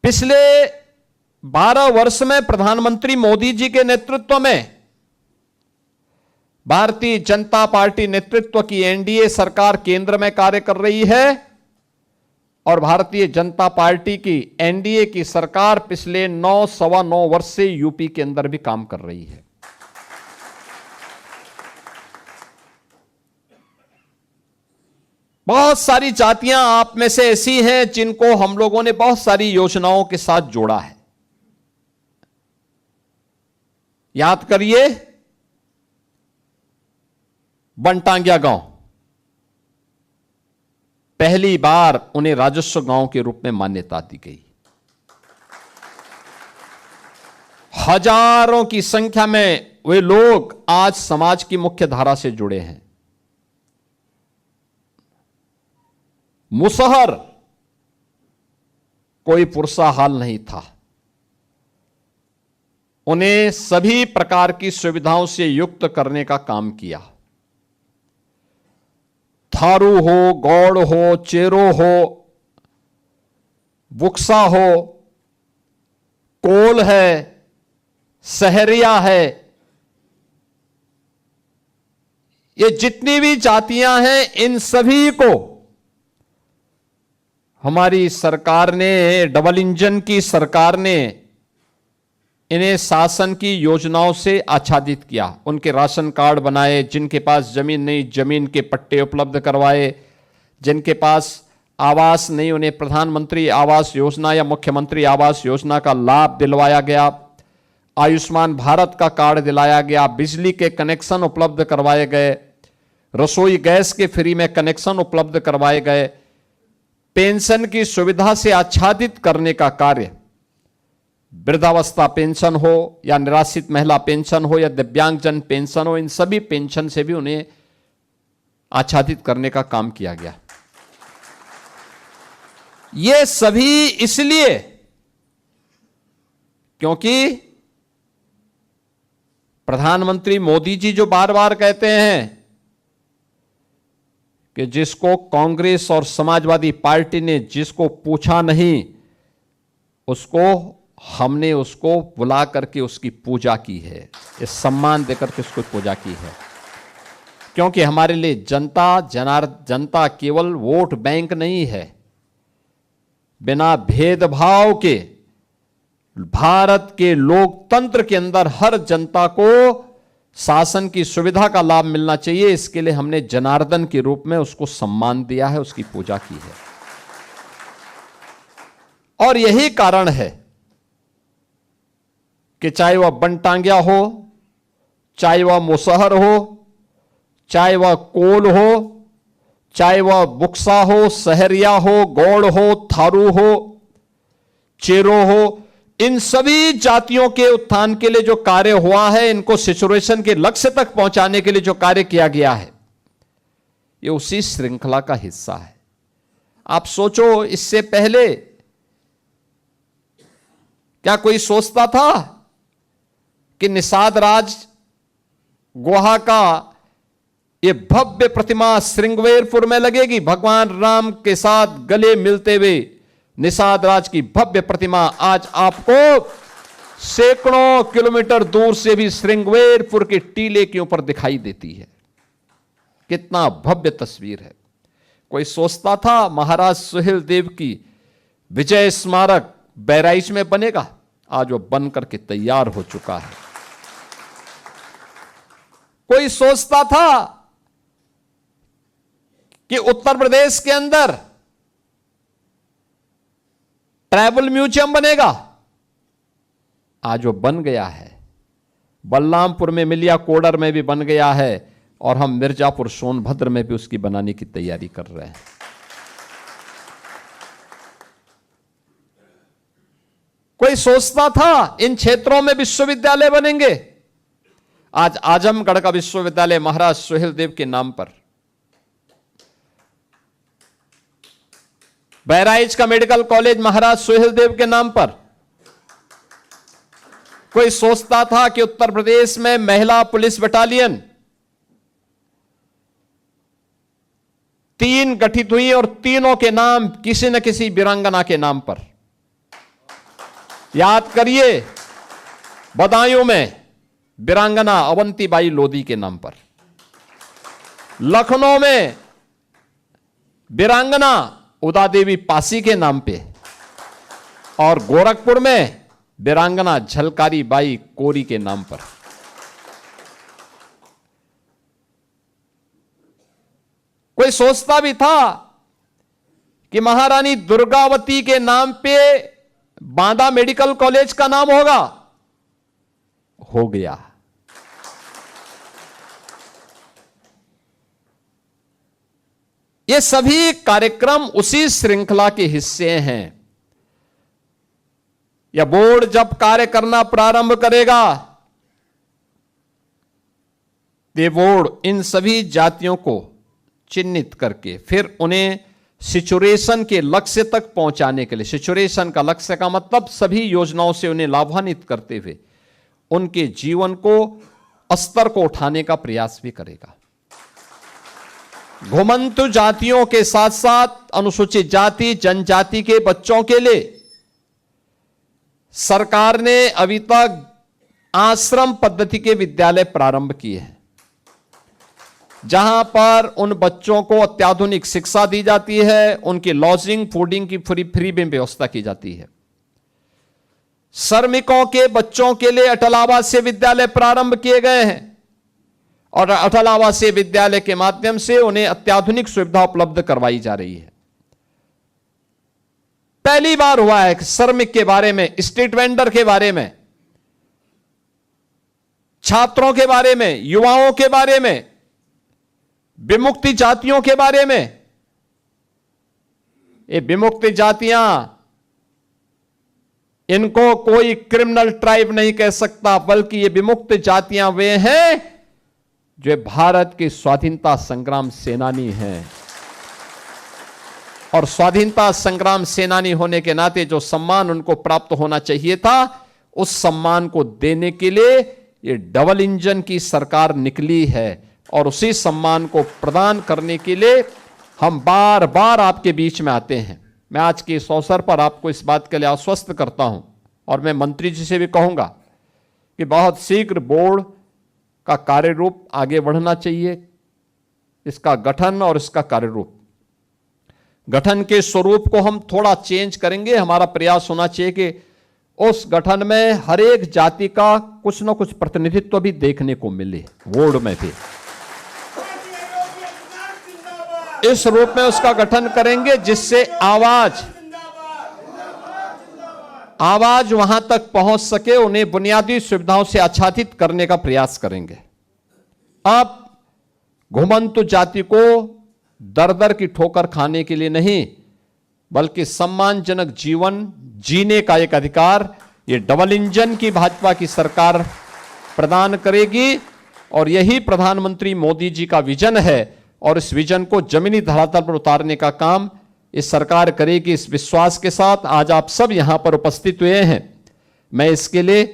पिछले 12 वर्ष में प्रधानमंत्री मोदी जी के नेतृत्व में भारतीय जनता पार्टी नेतृत्व की एनडीए सरकार केंद्र में कार्य कर रही है और भारतीय जनता पार्टी की एनडीए की सरकार पिछले 9-9.25 वर्ष से यूपी के अंदर भी काम कर रही है। बहुत सारी जातियां आप में से ऐसी हैं जिनको हम लोगों ने बहुत सारी योजनाओं के साथ जोड़ा है। याद करिए, बनटांगिया गांव पहली बार उन्हें राजस्व गांव के रूप में मान्यता दी गई। हजारों की संख्या में वे लोग आज समाज की मुख्य धारा से जुड़े हैं। मुसहर कोई पुरसा हाल नहीं था, उन्हें सभी प्रकार की सुविधाओं से युक्त करने का काम किया। थारू हो, गौड़ हो, चेरो हो, बुक्सा हो, कोल है, सहरिया है, ये जितनी भी जातियां हैं इन सभी को हमारी सरकार ने, डबल इंजन की सरकार ने इन्हें शासन की योजनाओं से आच्छादित किया। उनके राशन कार्ड बनाए, जिनके पास जमीन नहीं जमीन के पट्टे उपलब्ध करवाए, जिनके पास आवास नहीं उन्हें प्रधानमंत्री आवास योजना या मुख्यमंत्री आवास योजना का लाभ दिलवाया गया। आयुष्मान भारत का कार्ड दिलाया गया, बिजली के कनेक्शन उपलब्ध करवाए गए, रसोई गैस के फ्री में कनेक्शन उपलब्ध करवाए गए। पेंशन की सुविधा से आच्छादित करने का कार्य, वृद्धावस्था पेंशन हो या निराश्रित महिला पेंशन हो या दिव्यांगजन पेंशन हो, इन सभी पेंशन से भी उन्हें आच्छादित करने का काम किया गया। ये सभी इसलिए क्योंकि प्रधानमंत्री मोदी जी जो बार बार कहते हैं कि जिसको कांग्रेस और समाजवादी पार्टी ने जिसको पूछा नहीं, उसको हमने उसको बुला करके उसकी पूजा की है, इस सम्मान देकर के उसको पूजा की है। क्योंकि हमारे लिए जनता केवल वोट बैंक नहीं है। बिना भेदभाव के भारत के लोकतंत्र के अंदर हर जनता को शासन की सुविधा का लाभ मिलना चाहिए। इसके लिए हमने जनार्दन के रूप में उसको सम्मान दिया है, उसकी पूजा की है। और यही कारण है कि चाहे वह बनटांगिया हो, चाहे वह मुसहर हो, चाहे वह कोल हो, चाहे वह बुक्सा हो, सहरिया हो, गौड़ हो, थारू हो, चेरो हो, इन सभी जातियों के उत्थान के लिए जो कार्य हुआ है, इनको सिचुएशन के लक्ष्य तक पहुंचाने के लिए जो कार्य किया गया है, ये उसी श्रृंखला का हिस्सा है। आप सोचो, इससे पहले क्या कोई सोचता था कि निषाद राज गुहा का ये भव्य प्रतिमा श्रृंगवेरपुर में लगेगी? भगवान राम के साथ गले मिलते हुए निषाद राज की भव्य प्रतिमा आज आपको सैकड़ों किलोमीटर दूर से भी श्रृंगवेरपुर के टीले के ऊपर दिखाई देती है। कितना भव्य तस्वीर है। कोई सोचता था महाराज सुहेलदेव की विजय स्मारक बहराइच में बनेगा? आज वो बन करके तैयार हो चुका है। कोई सोचता था कि उत्तर प्रदेश के अंदर ट्राइबल म्यूजियम बनेगा? आज वो बन गया है। बलरामपुर में, मिलिया कोडर में भी बन गया है और हम मिर्जापुर सोनभद्र में भी उसकी बनाने की तैयारी कर रहे हैं। कोई सोचता था इन क्षेत्रों में विश्वविद्यालय बनेंगे? आज आजमगढ़ का विश्वविद्यालय महाराज सुहेलदेव के नाम पर, बहराइच का मेडिकल कॉलेज महाराज सुहेलदेव के नाम पर। कोई सोचता था कि उत्तर प्रदेश में महिला पुलिस बटालियन 3 गठित हुई और तीनों के नाम किसी न किसी वीरांगना के नाम पर। याद करिए, बदायूं में वीरांगना अवंतीबाई लोधी के नाम पर, लखनऊ में वीरांगना उदा देवी पासी के नाम पे, और गोरखपुर में वीरांगना झलकारी बाई कोरी के नाम पर। कोई सोचता भी था कि महारानी दुर्गावती के नाम पे बांदा मेडिकल कॉलेज का नाम होगा? हो गया। ये सभी कार्यक्रम उसी श्रृंखला के हिस्से हैं। यह बोर्ड जब कार्य करना प्रारंभ करेगा, ये बोर्ड इन सभी जातियों को चिन्हित करके फिर उन्हें सिचुरेशन के लक्ष्य तक पहुंचाने के लिए, सिचुरेशन का लक्ष्य का मतलब सभी योजनाओं से उन्हें लाभान्वित करते हुए उनके जीवन को स्तर को उठाने का प्रयास भी करेगा। घुमंतु जातियों के साथ साथ अनुसूचित जाति जनजाति के बच्चों के लिए सरकार ने अभी तक आश्रम पद्धति के विद्यालय प्रारंभ किए हैं, जहां पर उन बच्चों को अत्याधुनिक शिक्षा दी जाती है, उनकी लॉजिंग फूडिंग की फ्री में व्यवस्था की जाती है। श्रमिकों के बच्चों के लिए अटल आवासीय विद्यालय प्रारंभ किए गए हैं और अटल आवासीय विद्यालय के माध्यम से उन्हें अत्याधुनिक सुविधा उपलब्ध करवाई जा रही है। पहली बार हुआ है कि श्रमिक के बारे में, स्ट्रीट वेंडर के बारे में, छात्रों के बारे में, युवाओं के बारे में, विमुक्ति जातियों के बारे में। ये विमुक्ति जातियां, इनको कोई क्रिमिनल ट्राइब नहीं कह सकता, बल्कि ये विमुक्त जातियां वे हैं जो भारत के स्वाधीनता संग्राम सेनानी हैं। और स्वाधीनता संग्राम सेनानी होने के नाते जो सम्मान उनको प्राप्त होना चाहिए था, उस सम्मान को देने के लिए ये डबल इंजन की सरकार निकली है। और उसी सम्मान को प्रदान करने के लिए हम बार बार आपके बीच में आते हैं। मैं आज के इस अवसर पर आपको इस बात के लिए आश्वस्त करता हूं, और मैं मंत्री जी से भी कहूंगा कि बहुत शीघ्र बोर्ड का कार्य रूप आगे बढ़ना चाहिए। इसका गठन और इसका कार्य रूप, गठन के स्वरूप को हम थोड़ा चेंज करेंगे। हमारा प्रयास होना चाहिए कि उस गठन में हर एक जाति का कुछ न कुछ प्रतिनिधित्व भी देखने को मिले, बोर्ड में भी। इस रूप में उसका गठन करेंगे जिससे आवाज वहां तक पहुंच सके, उन्हें बुनियादी सुविधाओं से आच्छादित करने का प्रयास करेंगे। अब घुमंतु जाति को दर दर की ठोकर खाने के लिए नहीं, बल्कि सम्मानजनक जीवन जीने का एक अधिकार ये डबल इंजन की भाजपा की सरकार प्रदान करेगी। और यही प्रधानमंत्री मोदी जी का विजन है, और इस विजन को जमीनी धरातल पर उतारने का काम इस सरकार करेगी। इस विश्वास के साथ आज आप सब यहां पर उपस्थित हुए हैं। मैं इसके लिए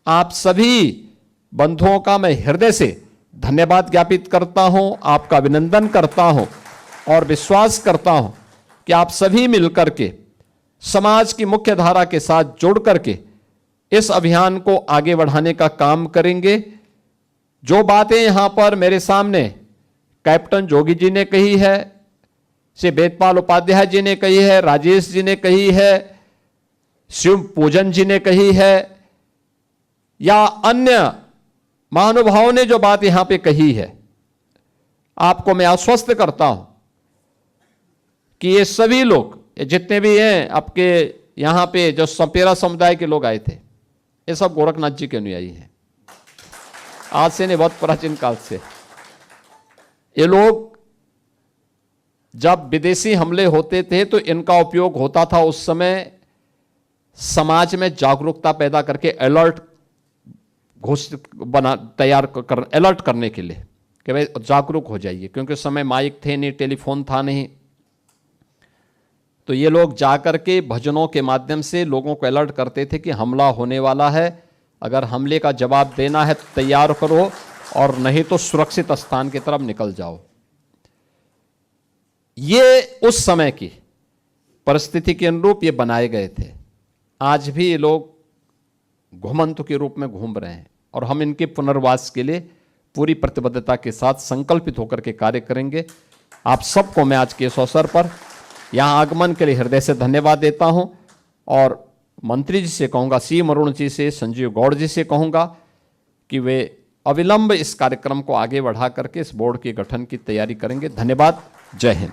आप सभी बंधुओं का मैं हृदय से धन्यवाद ज्ञापित करता हूं, आपका अभिनंदन करता हूं, और विश्वास करता हूं कि आप सभी मिलकर के समाज की मुख्य धारा के साथ जुड़ करके इस अभियान को आगे बढ़ाने का काम करेंगे। जो बातें यहां पर मेरे सामने कैप्टन जोगी जी ने कही है, श्री वेदपाल उपाध्याय जी ने कही है, राजेश जी ने कही है, शिव पूजन जी ने कही है, या अन्य महानुभावों ने जो बात यहां पे कही है, आपको मैं आश्वस्त करता हूं कि ये सभी लोग, जितने भी हैं आपके यहां पे जो सपेरा समुदाय के लोग आए थे, ये सब गोरखनाथ जी के अनुयायी हैं। आज से नहीं, बहुत प्राचीन काल से। ये लोग जब विदेशी हमले होते थे तो इनका उपयोग होता था उस समय समाज में जागरूकता पैदा करके अलर्ट घोषित अलर्ट करने के लिए कि भाई जागरूक हो जाइए, क्योंकि उस समय माइक थे नहीं, टेलीफोन था नहीं। तो ये लोग जाकर के भजनों के माध्यम से लोगों को अलर्ट करते थे कि हमला होने वाला है, अगर हमले का जवाब देना है तो तैयार करो, और नहीं तो सुरक्षित स्थान की तरफ निकल जाओ। ये उस समय की परिस्थिति के अनुरूप ये बनाए गए थे। आज भी ये लोग घुमंत के रूप में घूम रहे हैं और हम इनके पुनर्वास के लिए पूरी प्रतिबद्धता के साथ संकल्पित होकर के कार्य करेंगे। आप सबको मैं आज के इस अवसर पर यहाँ आगमन के लिए हृदय से धन्यवाद देता हूँ और मंत्री जी से कहूँगा, सी अरुण जी से, संजीव गौड़ जी से कहूँगा कि वे अविलंब इस कार्यक्रम को आगे बढ़ा करके इस बोर्ड के गठन की तैयारी करेंगे। धन्यवाद। जय हिंद।